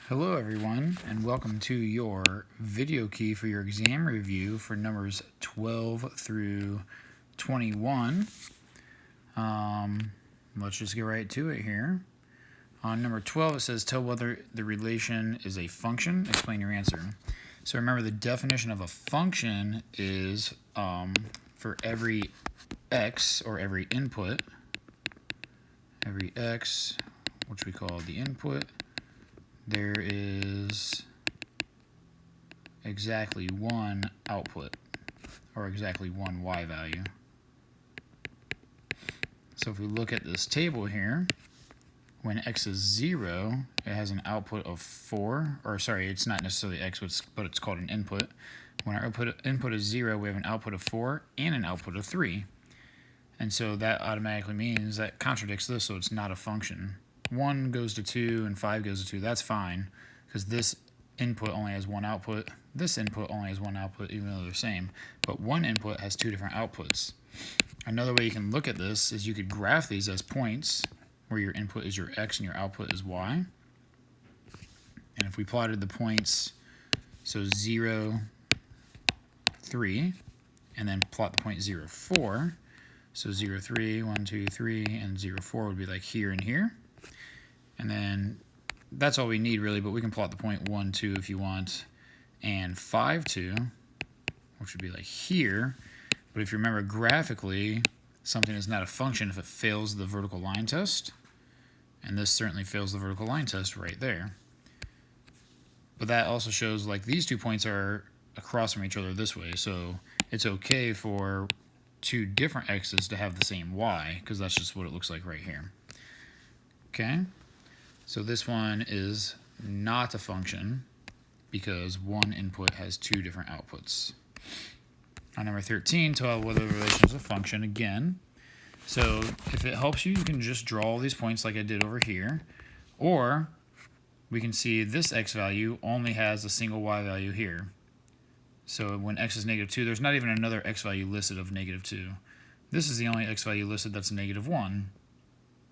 Hello everyone, and welcome to your video key for your exam review for numbers 12 through 21. Let's just get right to it here. On number 12 it says tell whether the relation is a function. Explain your answer. So remember, the definition of a function is for every x, or every input, every x, which we call the input, there is exactly one output, or exactly one y value. So if we look at this table here, when x is 0, it has an output of 4, or sorry, it's not necessarily x, but it's called an input. When our input is 0, we have an output of 4 and an output of 3. And so that automatically means that contradicts this, so it's not a function. 1 goes to 2 and 5 goes to 2, that's fine, because this input only has one output, this input only has one output, even though they're the same. But one input has two different outputs. Another way you can look at this is you could graph these as points, where your input is your x and your output is y. And if we plotted the points, so 0, 3, and then plot the point 0, 4, so 0, 3, 1, 2, 3, and 0, 4 would be like here and here. And then that's all we need really, but we can plot the point 1, 2 if you want, and 5, 2, which would be like here. But if you remember, graphically, something is not a function if it fails the vertical line test. And this certainly fails the vertical line test right there. But that also shows like these 2 points are across from each other this way, so it's okay for two different x's to have the same y, because that's just what it looks like right here. Okay? So this one is not a function because one input has two different outputs. On number 13, tell whether the relation is a function again. So if it helps you, you can just draw all these points like I did over here. Or we can see this x value only has a single y value here. So when x is -2, there's not even another x value listed of -2. This is the only x value listed that's -1.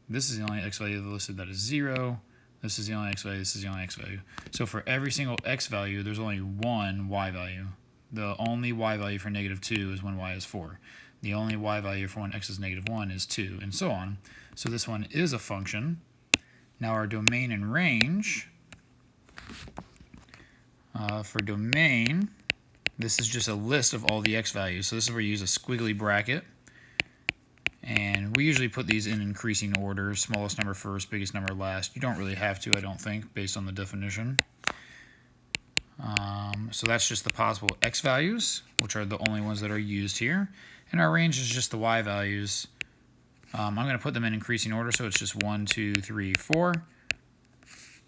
This is the only x value listed that is 0. This is the only x value, this is the only x value. So for every single x value, there's only one y value. The only y value for -2 is when y is 4. The only y value for when x is -1 is 2, and so on. So this one is a function. Now our domain and range. For domain, this is just a list of all the x values. So this is where you use a squiggly bracket. And we usually put these in increasing order, smallest number first, biggest number last. You don't really have to, I don't think, based on the definition. So that's just the possible x values, which are the only ones that are used here. And our range is just the y values. I'm going to put them in increasing order, so it's just 1, 2, 3, 4.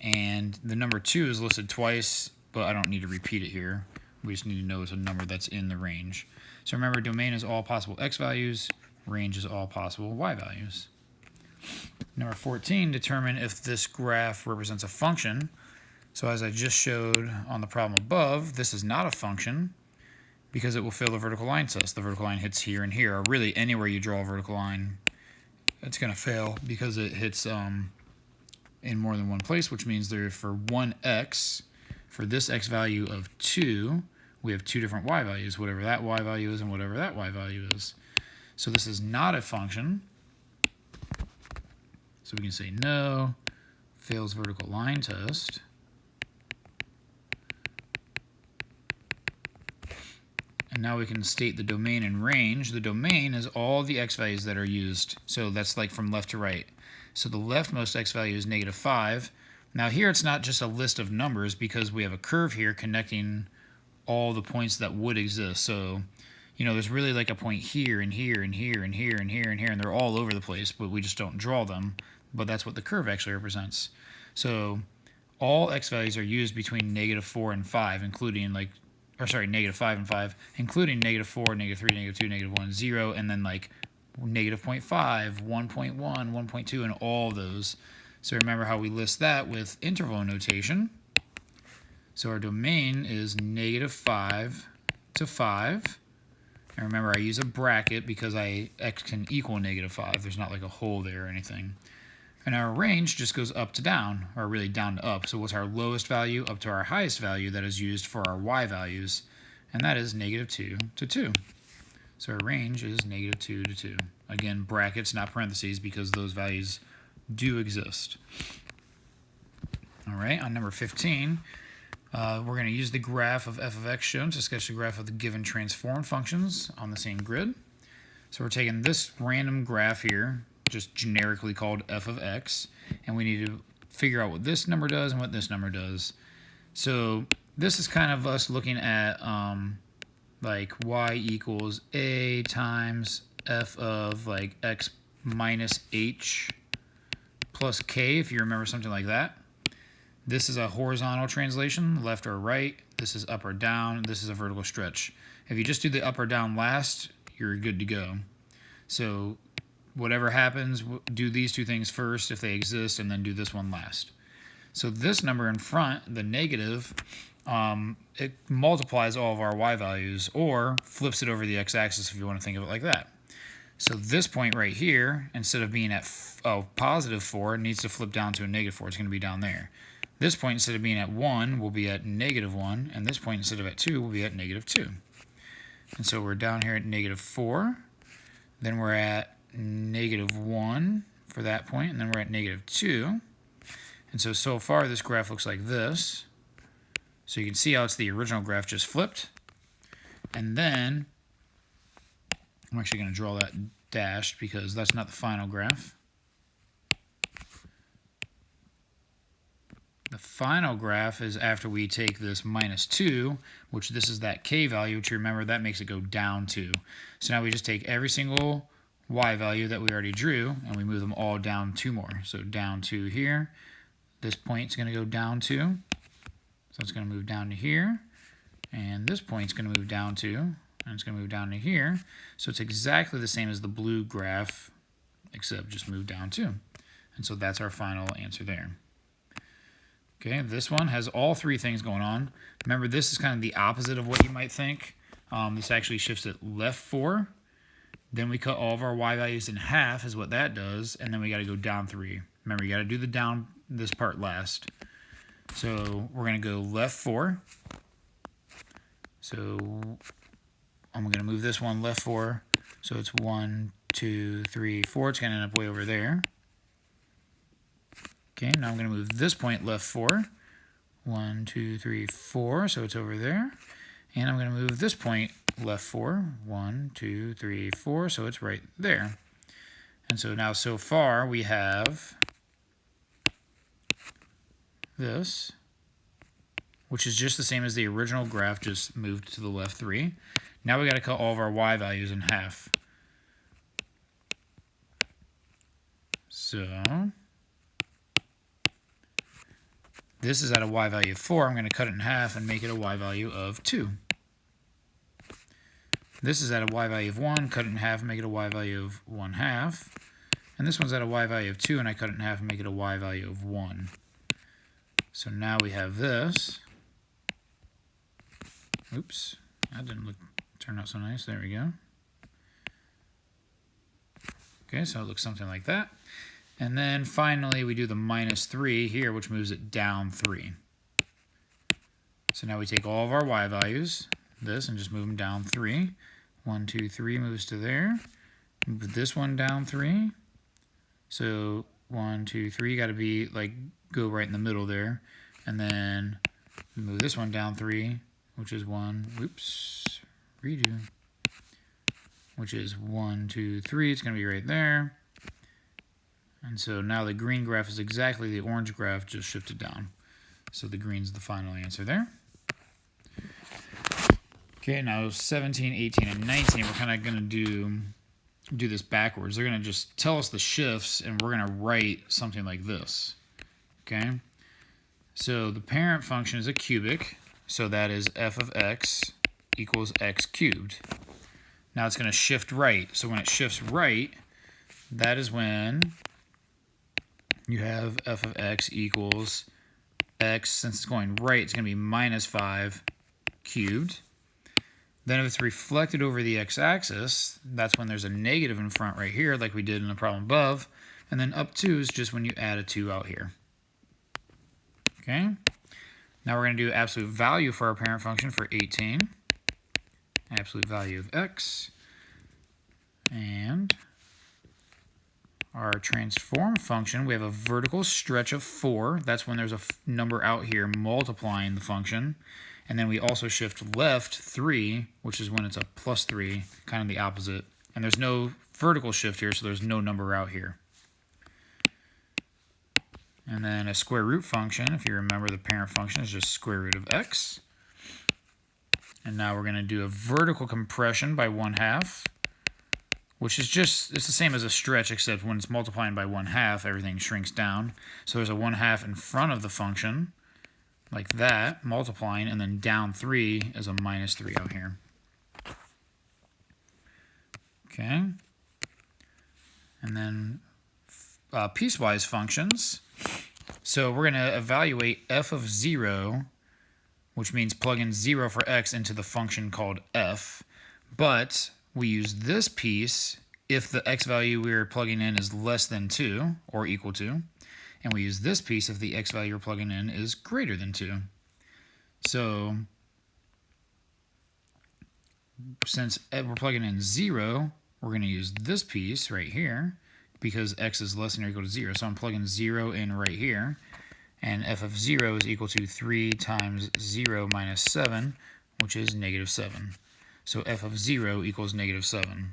And the number 2 is listed twice, but I don't need to repeat it here. We just need to know it's a number that's in the range. So remember, domain is all possible x values. Range is all possible y values. Number 14, determine if this graph represents a function. So as I just showed on the problem above, this is not a function because it will fail the vertical line test. The vertical line hits here and here, or really anywhere you draw a vertical line, it's going to fail because it hits in more than one place, which means there for one x, for this x value of 2, we have two different y values, whatever that y value is and whatever that y value is. So this is not a function. So we can say no, fails vertical line test. And now we can state the domain and range. The domain is all the x values that are used. So that's like from left to right. So the leftmost x value is -5. Now here it's not just a list of numbers because we have a curve here connecting all the points that would exist. So you know, there's really like a point here and here and here and here and here and here, and they're all over the place, but we just don't draw them. But that's what the curve actually represents. So all x values are used between -4 and 5, including like, or sorry, -5 and 5, including -4, -3, -2, -1, 0, and then like -0.5, 1.1, 1.2, and all those. So remember how we list that with interval notation. So our domain is -5 to 5. And remember, I use a bracket because x can equal -5. There's not like a hole there or anything. And our range just goes up to down, or really down to up. So what's our lowest value up to our highest value that is used for our y values? And that is -2 to 2. So our range is -2 to 2. Again, brackets, not parentheses, because those values do exist. All right, on number 15, we're going to use the graph of f of x shown to sketch the graph of the given transform functions on the same grid. So we're taking this random graph here, just generically called f of x, and we need to figure out what this number does and what this number does. So this is kind of us looking at like y equals a times f of like x minus h plus k, if you remember something like that. This is a horizontal translation, left or right. This is up or down. This is a vertical stretch. If you just do the up or down last, you're good to go. So whatever happens, do these two things first if they exist, and then do this one last. So this number in front, the negative, it multiplies all of our y values or flips it over the x-axis if you want to think of it like that. So this point right here, instead of being at +4, it needs to flip down to a -4. It's going to be down there. This point, instead of being at 1, will be at -1, and this point, instead of at 2, will be at -2. And so we're down here at -4, then we're at -1 for that point, and then we're at -2. And so far, this graph looks like this. So you can see how it's the original graph just flipped. And then, I'm actually going to draw that dashed because that's not the final graph. The final graph is after we take this -2, which this is that k value, which you remember that makes it go down 2. So now we just take every single y value that we already drew and we move them all down 2 more. So down 2 here. This point is going to go down 2. So it's going to move down to here. And this point is going to move down 2. And it's going to move down to here. So it's exactly the same as the blue graph, except just move down 2. And so that's our final answer there. Okay, this one has all three things going on. Remember, this is kind of the opposite of what you might think. This actually shifts it left 4. Then we cut all of our y values in half is what that does. And then we got to go down 3. Remember, you got to do the down this part last. So we're going to go left 4. So I'm going to move this one left 4. So it's 1, 2, 3, 4. It's going to end up way over there. Okay, now I'm going to move this point left 4. 1, 2, 3, 4. So it's over there. And I'm going to move this point left 4. 1, 2, 3, 4. So it's right there. And so now so far we have this, which is just the same as the original graph, just moved to the left 3. Now we got to cut all of our y values in half. So this is at a y value of 4. I'm going to cut it in half and make it a y value of 2. This is at a y value of 1. Cut it in half and make it a y value of 1/2. And this one's at a y value of 2, and I cut it in half and make it a y value of 1. So now we have this. Oops, that didn't turn out so nice. There we go. Okay, so it looks something like that. And then finally, we do the -3 here, which moves it down 3. So now we take all of our y values, this, and just move them down 3. 1, 2, 3 moves to there. Move this one down 3. So 1, 2, 3 got to be like go right in the middle there. And then move this one down 3, which is 1. Oops, redo. Which is 1, 2, 3. It's going to be right there. And so now the green graph is exactly the orange graph, just shifted down. So the green's the final answer there. Okay, now 17, 18, and 19, we're kind of going to do this backwards. They're going to just tell us the shifts, and we're going to write something like this. Okay? So the parent function is a cubic, so that is f of x equals x cubed. Now it's going to shift right. So when it shifts right, that is when you have f of x equals x, since it's going right, it's going to be -5 cubed. Then if it's reflected over the x-axis, that's when there's a negative in front right here, like we did in the problem above, And then up 2 is just when you add a 2 out here. Okay? Now we're going to do absolute value for our parent function for 18. Absolute value of x. And our transform function, we have a vertical stretch of 4. That's when there's a number out here multiplying the function. And then we also shift left 3, which is when it's a plus 3, kind of the opposite. And there's no vertical shift here, so there's no number out here. And then a square root function, if you remember, the parent function is just square root of x. And now we're going to do a vertical compression by 1/2, which is just, it's the same as a stretch, except when it's multiplying by 1/2, everything shrinks down. So there's a 1/2 in front of the function, like that, multiplying, and then down 3 is a minus 3 out here. Okay. And then piecewise functions. So we're going to evaluate f of 0, which means plug in 0 for x into the function called f. But we use this piece if the x value we're plugging in is less than 2 or equal to. And we use this piece if the x value we're plugging in is greater than 2. So since we're plugging in 0, we're going to use this piece right here because x is less than or equal to 0. So I'm plugging 0 in right here. And f of 0 is equal to 3 times 0 minus 7, which is negative 7. So f of 0 equals negative 7.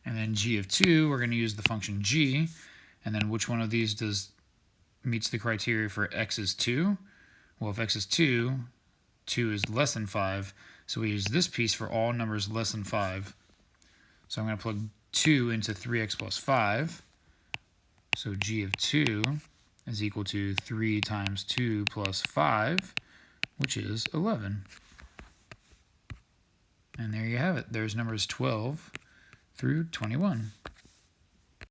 And then g of 2, we're going to use the function g. And then which one of these meets the criteria for x is 2? Well, if x is 2, 2 is less than 5. So we use this piece for all numbers less than 5. So I'm going to plug 2 into 3x plus 5. So g of 2 is equal to 3 times 2 plus 5, which is 11. And there you have it. There's numbers 12 through 21.